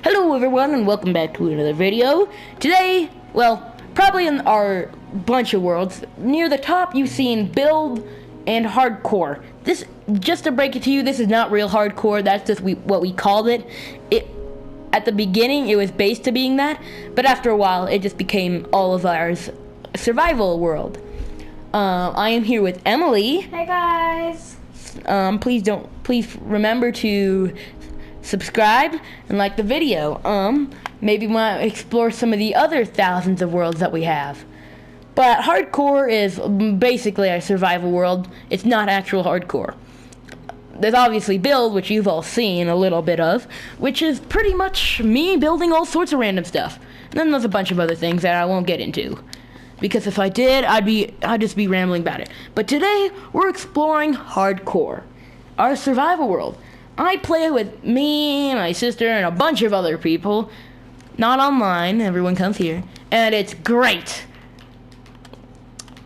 Hello everyone and welcome back to another video. Today, well, probably in our bunch of worlds, near the top you've seen build and hardcore. This, just to break it to you, this is not real hardcore, that's just what we called it. At the beginning it was based to being that, but after a while it just became all of ours survival world. I am here with Emily. Hey guys. Please remember to subscribe and like the video. Maybe we want to explore some of the other thousands of worlds that we have. But hardcore is basically our survival world. It's not actual hardcore. There's obviously build, which you've all seen a little bit of, which is pretty much me building all sorts of random stuff. And then there's a bunch of other things that I won't get into, because if I did, I'd just be rambling about it. But today we're exploring hardcore, our survival world. I play with me, my sister, and a bunch of other people. Not online, everyone comes here. And it's great.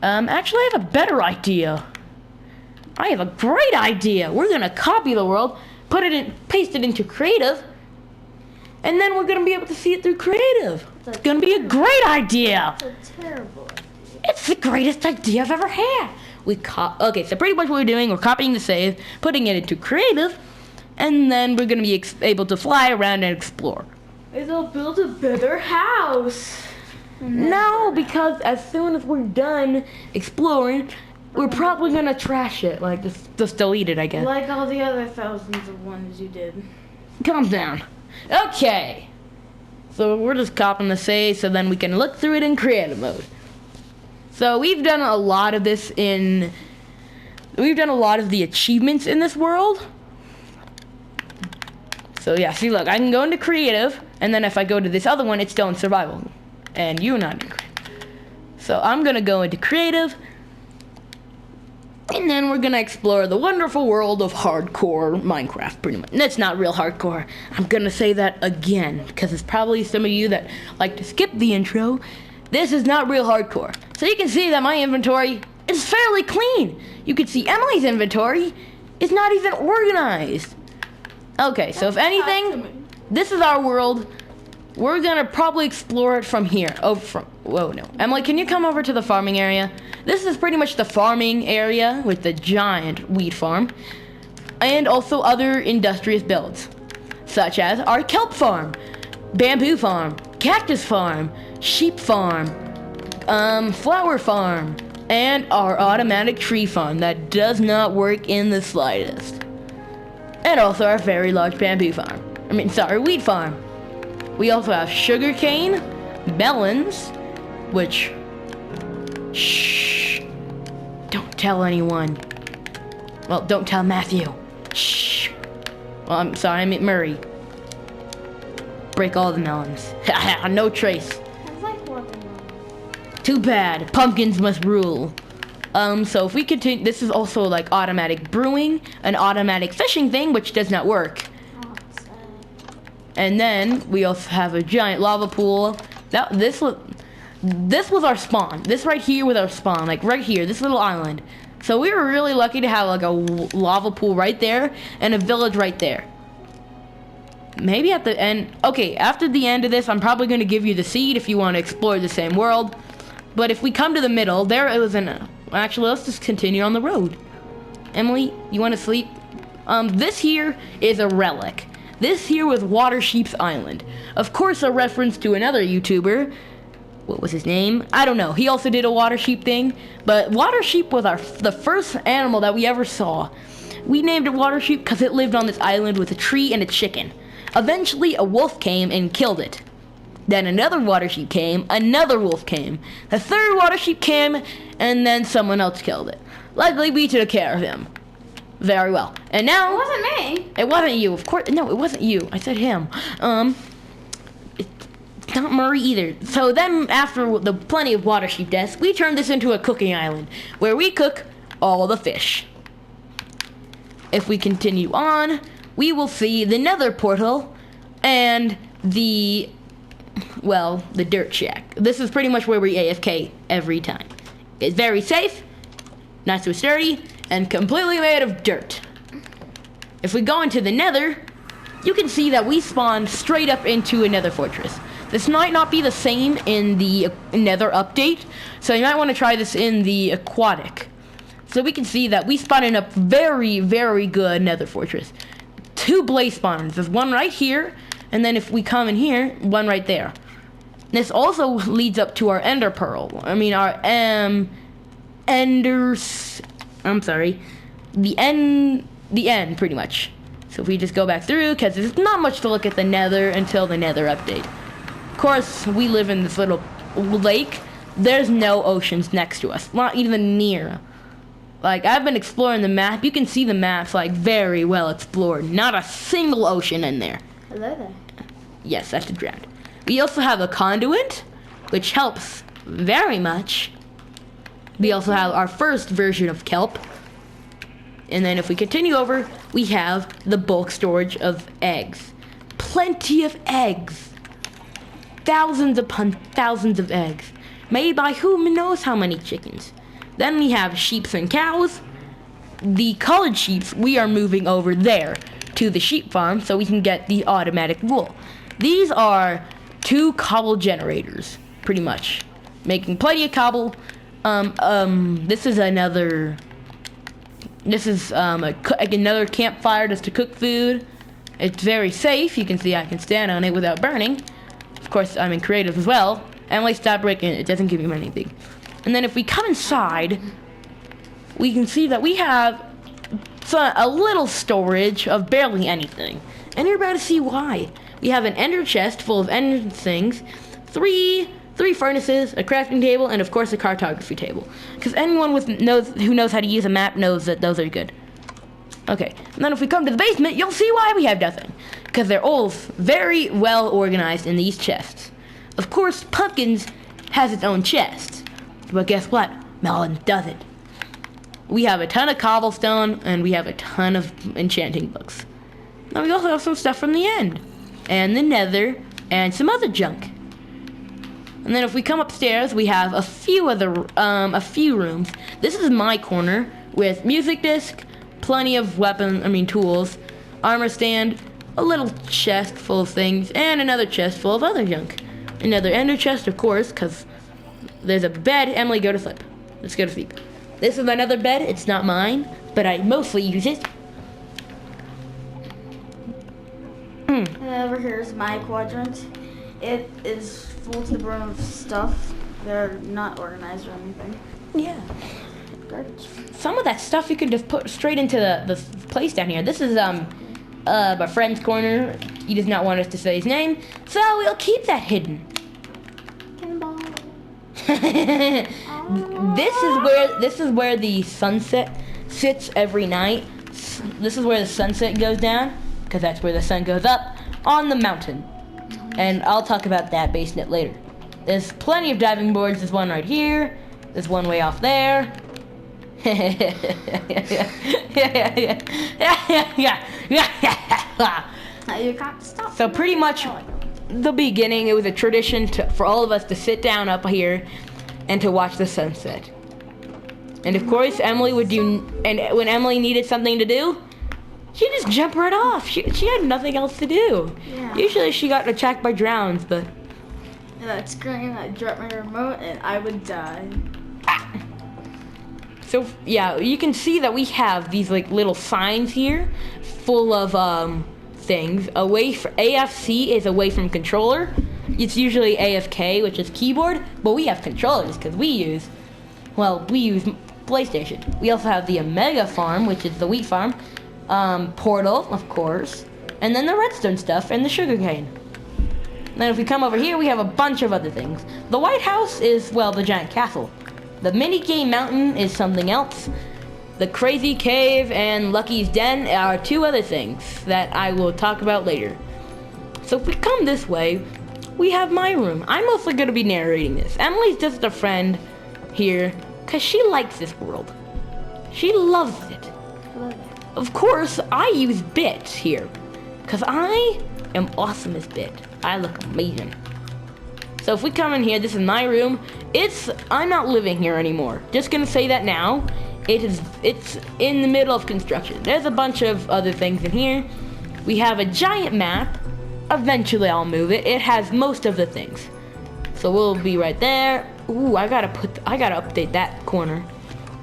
Actually, I have a better idea. I have a great idea. We're gonna copy the world, paste it into creative, and then we're gonna be able to see it through creative. It's gonna be a great idea. It's a terrible idea. It's the greatest idea I've ever had. Okay, so pretty much what we're doing, we're copying the save, putting it into creative, and then we're gonna be able to fly around and explore. It'll build a better house. No, because as soon as we're done exploring, we're probably gonna trash it. Like, just delete it, I guess. Like all the other thousands of ones you did. Calm down. Okay. So we're just copying the save so then we can look through it in creative mode. So we've done a lot of this we've done a lot of the achievements in this world. So yeah, see, look, I can go into creative, and then if I go to this other one, it's still in survival. And you're not in creative. So I'm gonna go into creative, and then we're gonna explore the wonderful world of hardcore Minecraft, pretty much. And that's not real hardcore. I'm gonna say that again, because it's probably some of you that like to skip the intro. This is not real hardcore. So you can see that my inventory is fairly clean. You can see Emily's inventory is not even organized. Okay, so if anything, this is our world. We're gonna probably explore it from here. Whoa, no. Emily, can you come over to the farming area? This is pretty much the farming area with the giant wheat farm. And also other industrious builds, such as our kelp farm, bamboo farm, cactus farm, sheep farm, flower farm, and our automatic tree farm that does not work in the slightest. And also our very large bamboo farm. Wheat farm. We also have sugarcane, melons, which, shh, don't tell anyone. Well, don't tell Matthew. Shh. Well, I'm sorry, I meant Murray. Break all the melons. No trace. I like watermelon. Too bad. Pumpkins must rule. So if we continue, this is also like automatic brewing, an automatic fishing thing, which does not work. Oh, it's sad. And then we also have a giant lava pool. This was our spawn. This right here was our spawn, like right here, this little island. So we were really lucky to have like a lava pool right there and a village right there. Maybe at the end, okay, after the end of this, I'm probably going to give you the seed if you want to explore the same world. But if we come to the middle, there is actually, let's just continue on the road. Emily, you want to sleep? This here is a relic. This here was Watersheep's Island. Of course, a reference to another YouTuber. What was his name? I don't know. He also did a Watersheep thing. But Watersheep was the first animal that we ever saw. We named it Watersheep because it lived on this island with a tree and a chicken. Eventually, a wolf came and killed it. Then another Watersheep came, another wolf came. The third Watersheep came, and then someone else killed it. Luckily, we took care of him. Very well. And now... It wasn't me. It wasn't you, of course. No, it wasn't you. I said him. It's not Murray either. So then, after the plenty of Watersheep deaths, we turned this into a cooking island, where we cook all the fish. If we continue on, we will see the Nether portal and the dirt shack. This is pretty much where we AFK every time. It's very safe, nice and sturdy, and completely made of dirt. If we go into the Nether, you can see that we spawned straight up into a nether fortress. This might not be the same in the nether update, so you might want to try this in the aquatic. So we can see that we spawned in a very, very good nether fortress. 2 blaze spawners. There's one right here, and then if we come in here, one right there. This also leads up to our ender pearl. I mean, our the end, pretty much. So if we just go back through, because there's not much to look at the nether until the nether update. Of course, we live in this little lake. There's no oceans next to us, not even near. Like, I've been exploring the map. You can see the map's, like, very well explored. Not a single ocean in there. Hello there. Yes, that's the drowned. We also have a conduit, which helps very much. We also have our first version of kelp. And then if we continue over, we have the bulk storage of eggs. Plenty of eggs. Thousands upon thousands of eggs. Made by who knows how many chickens. Then we have sheep and cows. The colored sheep, we are moving over there to the sheep farm so we can get the automatic wool. These are 2 cobble generators, pretty much. Making plenty of cobble. This is another campfire just to cook food. It's very safe. You can see I can stand on it without burning. Of course, I'm in creative as well. Emily, stop breaking it. It doesn't give you anything. And then if we come inside, we can see that we have a little storage of barely anything. And you're about to see why. We have an ender chest full of ender things, three furnaces, a crafting table, and of course a cartography table. Because anyone who knows how to use a map knows that those are good. Okay, and then if we come to the basement, you'll see why we have nothing. Because they're all very well organized in these chests. Of course, Pumpkins has its own chest. But guess what? Melon doesn't. We have a ton of cobblestone, and we have a ton of enchanting books. Now we also have some stuff from the end. And the nether, and some other junk. And then if we come upstairs, we have a few rooms. This is my corner with music disc, plenty of tools, armor stand, a little chest full of things, and another chest full of other junk. Another ender chest, of course, because there's a bed. Emily, go to sleep. Let's go to sleep. This is another bed. It's not mine, but I mostly use it. And over here is my quadrant. It is full to the brim of stuff. They're not organized or anything. Yeah. Garbage. Some of that stuff you can just put straight into the place down here. This is my friend's corner. He does not want us to say his name, so we'll keep that hidden. Cannonball. This is where the sunset sits every night. This is where the sunset goes down, because that's where the sun goes up on the mountain. And I'll talk about that basenet later. There's plenty of diving boards. There's one right here. There's one way off there. You can't stop. So pretty much the beginning, it was a tradition for all of us to sit down up here and to watch the sunset. And of course, Emily would do, and when Emily needed something to do, she'd just jump right off. She had nothing else to do. Yeah. Usually she got attacked by drowns, but... And I'd scream, I'd drop my remote, and I would die. So, yeah, you can see that we have these, like, little signs here full of, things. AFC is away from controller. It's usually AFK, which is keyboard, but we have controllers because we use PlayStation. We also have the Omega farm, which is the wheat farm, Portal, of course, and then the redstone stuff and the sugarcane. Then if we come over here, we have a bunch of other things. The White House is, well, the giant castle. The minigame mountain is something else. The crazy cave and Lucky's den are 2 other things that I will talk about later. So if we come this way, we have my room. I'm mostly going to be narrating this. Emily's just a friend here because she likes this world. She loves it. Of course, I use Bit here because I am awesome as Bit. I look amazing. So if we come in here, this is my room. I'm not living here anymore. Just gonna say that now. It's in the middle of construction. There's a bunch of other things in here. We have a giant map. Eventually I'll move it. It has most of the things. So we'll be right there. Ooh, I gotta update that corner.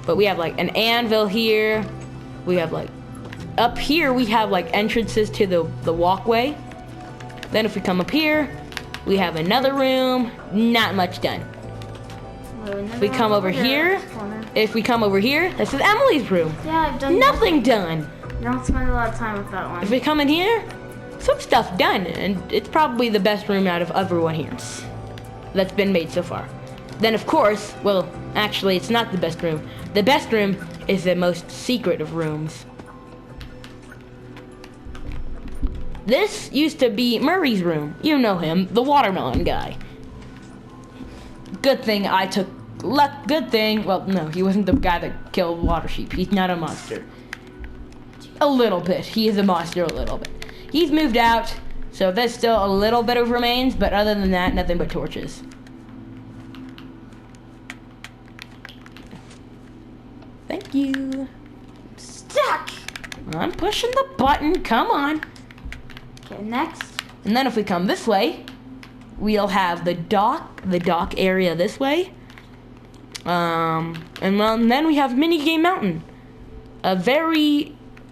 But we have like an anvil here. We have like, up here we have like entrances to the walkway. Then if we come up here, we have another room. Not much done. If we come over here, this is Emily's room. Yeah, I've done Nothing done. You don't spend a lot of time with that one. If we come in here, some stuff done, and it's probably the best room out of everyone here that's been made so far. Then of course, well, actually it's not the best room. The best room is the most secret of rooms. This used to be Murray's room. You know him, the watermelon guy. Good thing, well, no, he wasn't the guy that killed water sheep. He's not a monster. A little bit. He is a monster a little bit. He's moved out, so there's still a little bit of remains, but other than that, nothing but torches. Thank you. Stuck! I'm pushing the button, come on. Okay, next. And then if we come this way, we'll have the dock area this way. And then we have Minigame Mountain.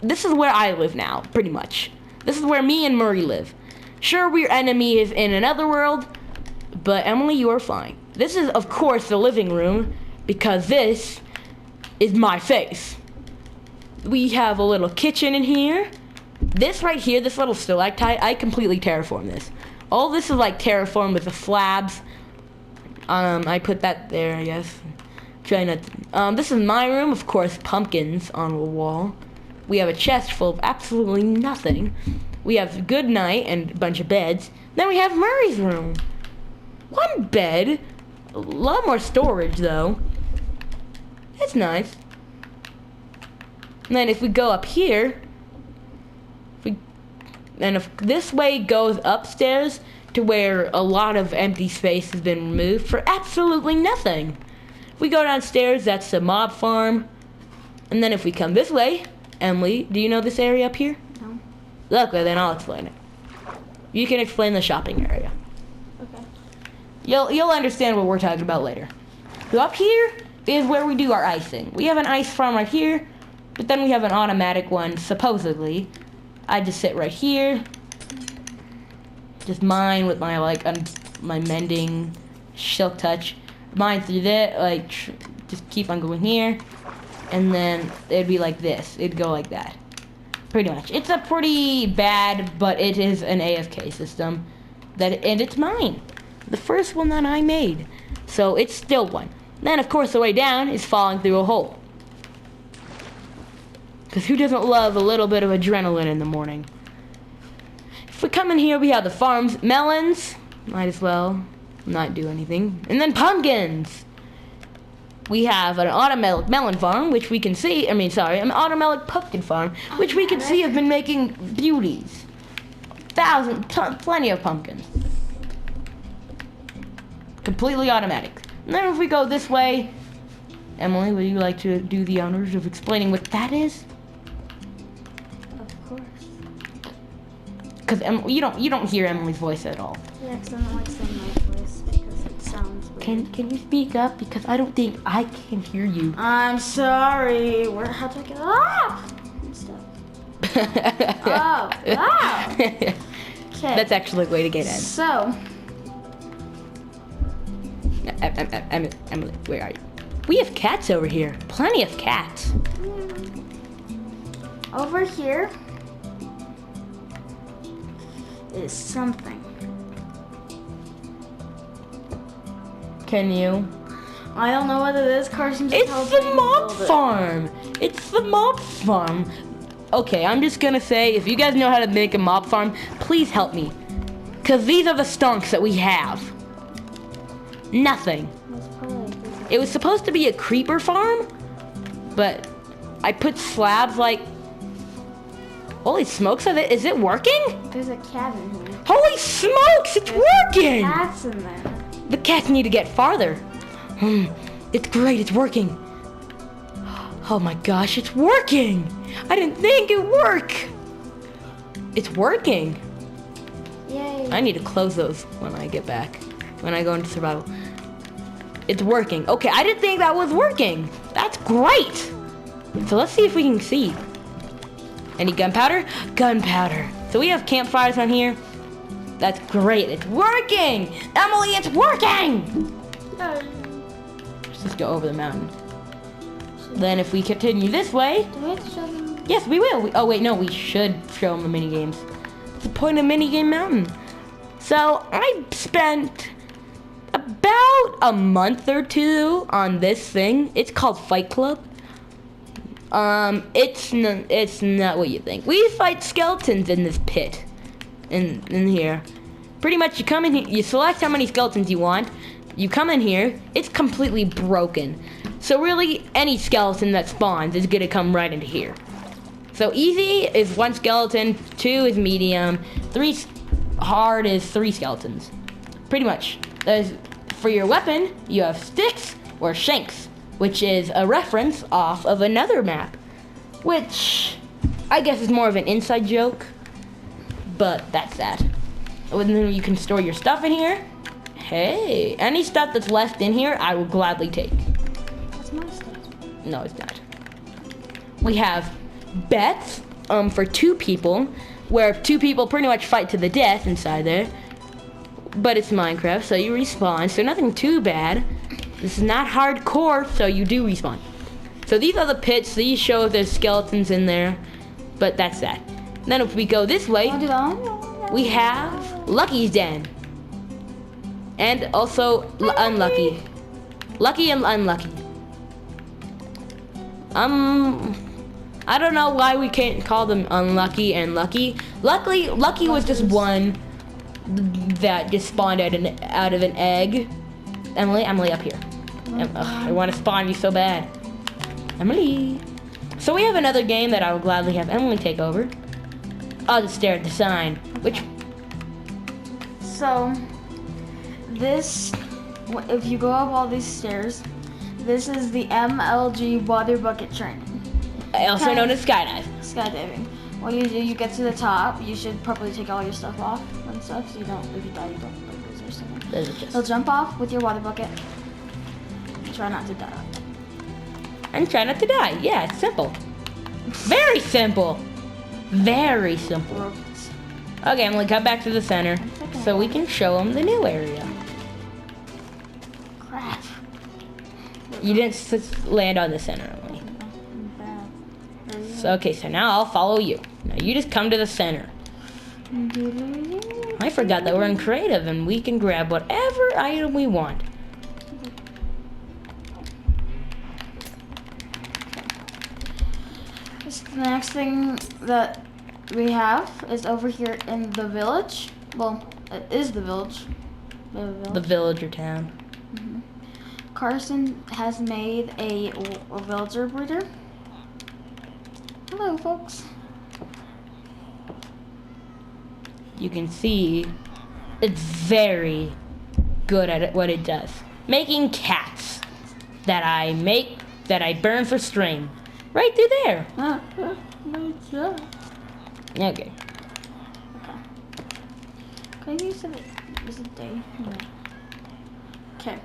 This is where I live now, pretty much. This is where me and Murray live. Sure, we're enemies in another world, but Emily, you are fine. This is, of course, the living room, because this is my face. We have a little kitchen in here. This right here, this little stalactite, I completely terraformed this. All this is like terraformed with the slabs. I put that there, I guess. Try not to, this is my room, of course, pumpkins on the wall. We have a chest full of absolutely nothing. We have good night and a bunch of beds. Then we have Murray's room. One bed. A lot more storage, though. It's nice. And then if we go up here, if this way goes upstairs to where a lot of empty space has been removed for absolutely nothing. If we go downstairs, that's the mob farm. And then if we come this way, Emily, do you know this area up here? No. Okay, then I'll explain it. You can explain the shopping area. Okay. You'll understand what we're talking about later. So up here is where we do our icing. We have an ice farm right here, but then we have an automatic one, supposedly. I just sit right here, just mine with my my mending silk touch. Mine through that, just keep on going here, and then it'd be like this. It'd go like that, pretty much. It's a pretty bad, but it is an AFK system, and it's mine, the first one that I made, so it's still one. Then of course the way down is falling through a hole. Because who doesn't love a little bit of adrenaline in the morning? If we come in here, we have the farms. Melons. Might as well not do anything. And then pumpkins. We have an automatic melon farm, which we can see. An automatic pumpkin farm, which we can see have been making beauties. Plenty of pumpkins. Completely automatic. And then if we go this way, Emily, would you like to do the honors of explaining what that is? Because you don't hear Emily's voice at all. Yeah, because I don't like saying my voice because it sounds weird. Can you speak up? Because I don't think I can hear you. I'm sorry. How do I get up? I'm stuck. Oh, wow. Okay. That's actually a way to get in. So. Emily, where are you? We have cats over here. Plenty of cats. Over here is something. Can you? I don't know what it is. Carson just It's the mob farm. It's the mob farm. Okay, I'm just gonna say, if you guys know how to make a mob farm, please help me. Because these are the stonks that we have. Nothing. It was supposed to be a creeper farm, but I put slabs holy smokes, is it working? There's a cat in here. Holy smokes, it's working! Cats in there. The cats need to get farther. It's great, it's working. Oh my gosh, it's working! I didn't think it'd work! It's working. Yay. I need to close those when I get back. When I go into survival. It's working. Okay, I didn't think that was working. That's great. So let's see if we can see. Any gunpowder? Gunpowder. So we have campfires on here. That's great. It's working. Emily, it's working. Let's just go over the mountain. Then if we continue this way, Do we have to show them? yes, we will. Oh wait, no, we should show them the mini games. What's the point of minigame mountain? So I spent about a month or two on this thing. It's called Fight Club. It's not what you think. We fight skeletons in this pit, in here. Pretty much, you come in here, you select how many skeletons you want. You come in here, it's completely broken. So really, any skeleton that spawns is gonna come right into here. So easy is 1 skeleton, 2 is medium, 3 hard is 3 skeletons. Pretty much. For your weapon, you have sticks or shanks, which is a reference off of another map, which I guess is more of an inside joke, but that's that. And then you can store your stuff in here. Hey, any stuff that's left in here, I will gladly take. That's my stuff. No, it's not. We have bets for 2 people, where 2 people pretty much fight to the death inside there. But it's Minecraft, so you respawn, so nothing too bad. This is not hardcore, so you do respawn. So these are the pits. These show if there's skeletons in there, but that's that. Then if we go this way, we have Lucky's Den. And also Unlucky. Lucky and Unlucky. I don't know why we can't call them Unlucky and Lucky. Lucky was just one that just spawned out of an egg. Emily up here. I want to spawn you so bad. Emily. So we have another game that I would gladly have Emily take over. I'll just stare at the sign. So, this, if you go up all these stairs, this is the MLG water bucket training. Also known as skydive. Skydiving. What you do, you get to the top, you should probably take all your stuff off and stuff so you don't, if you die, you don't lose or something. So jump off with your water bucket. Try not to die. And try not to die. Yeah, it's simple. Very simple. Very simple. Okay, I'm gonna come back to the center so we can show them the new area. Crap. You didn't land on the center, Emily. So, okay, so now I'll follow you. Now you just come to the center. I forgot that we're in creative and we can grab whatever item we want. The next thing that we have is over here in the village. Well, it is the village. The villager town. Carson has made a villager breeder. Hello, folks. You can see it's very good at what it does. Making cats that I burn for string. Right through there. Okay. Okay, you said it was a day. No. Okay.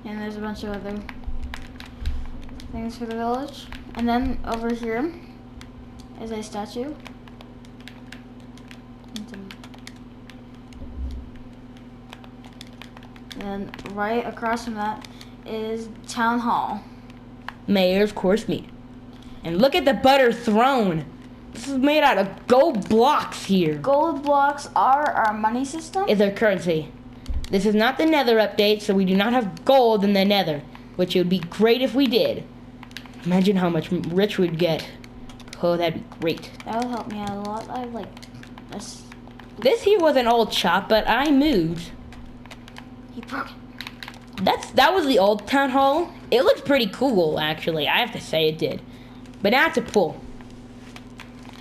And there's a bunch of other things for the village. And then over here is a statue. And right across from that is Town Hall. Mayor's course meat. And look at the butter throne. This is made out of gold blocks here. Gold blocks are our money system. Is our currency. This is not the Nether update, so we do not have gold in the Nether, which it would be great if we did. Imagine how much rich we'd get. Oh, that'd be great. That would help me out a lot. I like this. This here was an old shop, but I moved. He broke it. That was the old town hall. It looks pretty cool, actually. I have to say it did. But now it's a pool.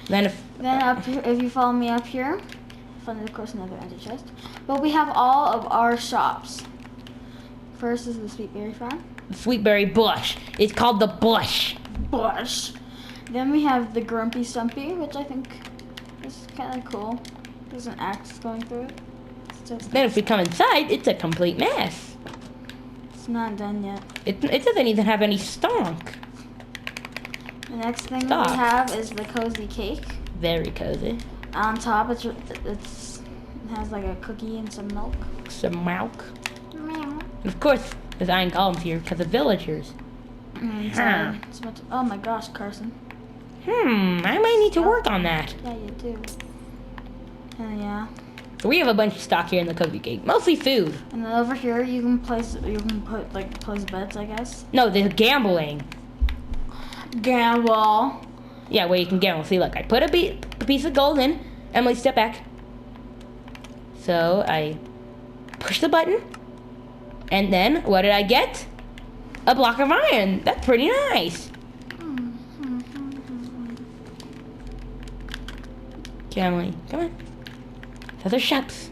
Then up here, if you follow me up here, find of course another ender chest. But we have all of our shops. First is the Sweetberry Farm. Sweetberry Bush. It's called the Bush. Bush. Then we have the Grumpy Stumpy, which I think This is kind of cool. There's an axe going through it. Then if we come inside, it's a complete mess. It's not done yet. It doesn't even have any stonk. The next thing Stop. we have is the cozy cake. Very cozy. On top, it has like a cookie and some milk. Some milk. Meow. And of course, there's iron golems here because of villagers. And Huh. it's about to, oh my gosh, Carson. I might need to work on that. Yeah, you do. And yeah. So we have a bunch of stock here in the cozy cake. Mostly food. And then over here you can place bets, I guess. No, there's gambling. Gamble. Yeah, where you can gamble. See, look, I put a piece of gold in. Emily, step back. So I push the button. And then, what did I get? A block of iron. That's pretty nice. Okay, Emily, come on. Other shops.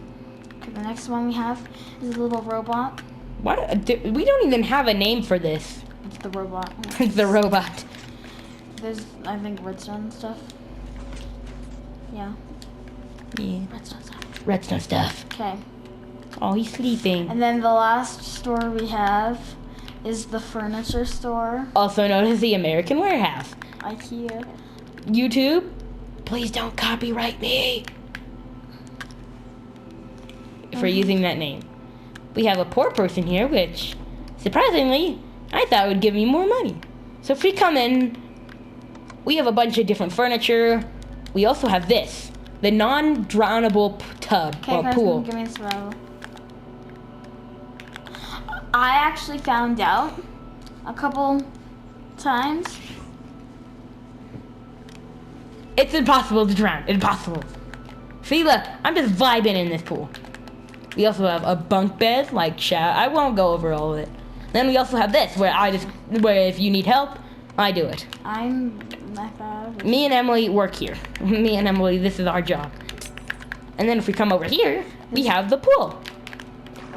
Okay, the next one we have is a little robot. What? We don't even have a name for this. It's the robot. It's the robot. There's, I think, redstone stuff. Yeah, Yeah. redstone stuff. Redstone stuff. Okay. Oh, he's sleeping. And then the last store we have is the furniture store. Also known as the American Warehouse. IKEA. YouTube, please don't copyright me for using that name. We have a poor person here, which, surprisingly, I thought would give me more money. So if we come in, we have a bunch of different furniture. We also have this, the non-drownable tub Okay, or Carson, pool. give me the survival. I actually found out a couple times. It's impossible to drown. Impossible. See, look, I'm just vibing in this pool. We also have a bunk bed, like I won't go over all of it. Then we also have this, where if you need help, I do it. I'm not bad. Me and Emily work here. Me and Emily, this is our job. And then if we come over here, we have the pool.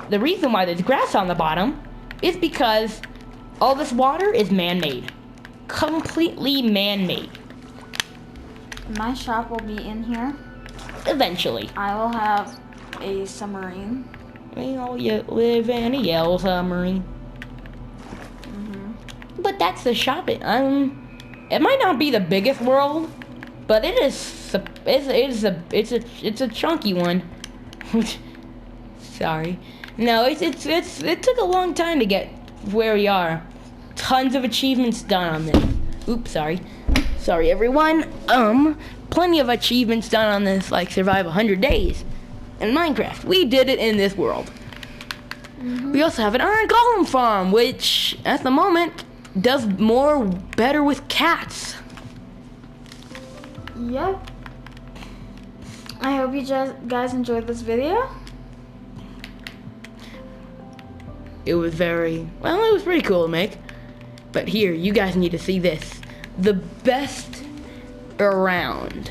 The reason why there's grass on the bottom is because all this water is man-made. Completely man-made. My shop will be in here. Eventually. I will have a submarine. We all live in a yellow submarine. But that's the shopping. It might not be the biggest world, but it's a chunky one. Sorry. No, it took a long time to get where we are. Tons of achievements done on this. Oops, sorry. Sorry, everyone. Plenty of achievements done on this, like survive 100 days in Minecraft. We did it in this world. We also have an iron golem farm, which at the moment does better with cats. Yep. I hope you guys enjoyed this video. It was it was pretty cool to make. But here, you guys need to see this. The best around.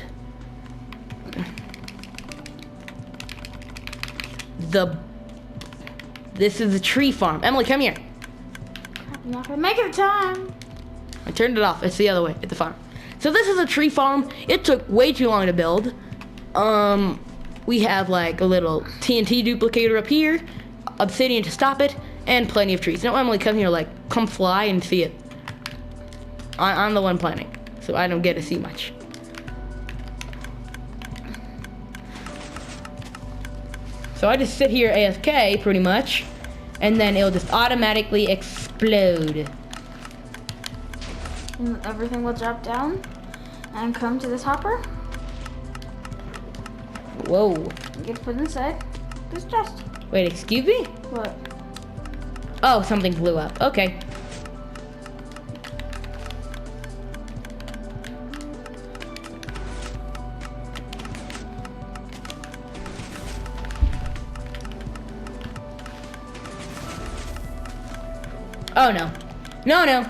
This is a tree farm. Emily, come here. I'm not gonna make it in time. I turned it off. It's the other way. It's the farm. So this is a tree farm. It took way too long to build. We have like a little TNT duplicator up here, obsidian to stop it, and plenty of trees. Now Emily, come here. Come fly and see it. I'm the one planting, so I don't get to see much. So I just sit here AFK pretty much, and then it'll just automatically explode. And everything will drop down and come to this hopper. Whoa. You get put inside this chest. Wait, excuse me? What? Oh, something blew up. Okay. Oh no. No.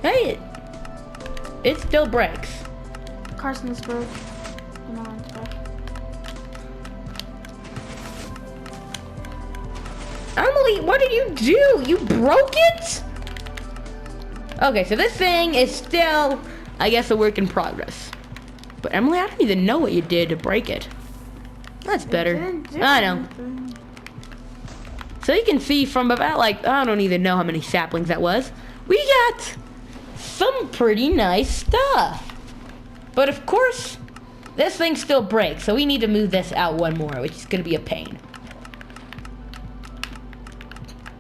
Hey, it still breaks. Carson's broke. You know it's broke. Emily, what did you do? You broke it? Okay, so this thing is still, I guess, a work in progress. But Emily, I don't even know what you did to break it. That's better. I know. So you can see from about like, I don't even know how many saplings that was. We got some pretty nice stuff. But of course, this thing still breaks. So we need to move this out one more, which is gonna be a pain.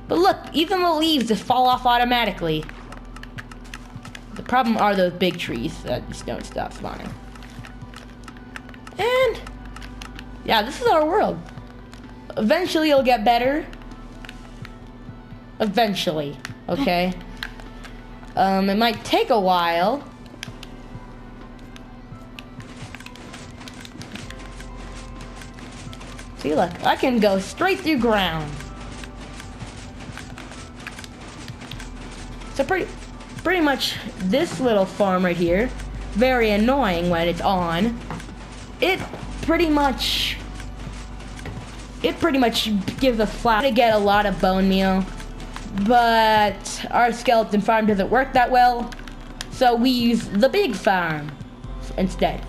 But look, even the leaves just fall off automatically. The problem are those big trees that just don't stop spawning. And yeah, this is our world. Eventually it'll get better. Eventually, okay? It might take a while. See, look, I can go straight through ground. So pretty much this little farm right here, very annoying when it's on. It pretty much gives us flour to get a lot of bone meal, but our skeleton farm doesn't work that well, so we use the big farm instead.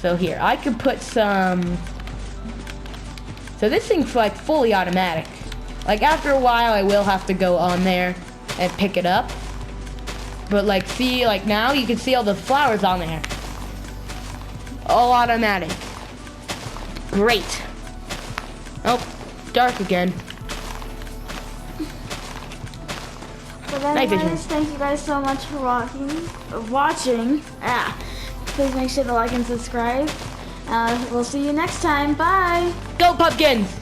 So here, I could put some. So this thing's like fully automatic. Like after a while, I will have to go on there and pick it up. But like, see, like now you can see all the flowers on there. All automatic. Great. Oh, dark again. But anyways, thank you guys so much for watching. Please make sure to like and subscribe. We'll see you next time. Bye. Go Pumpkins!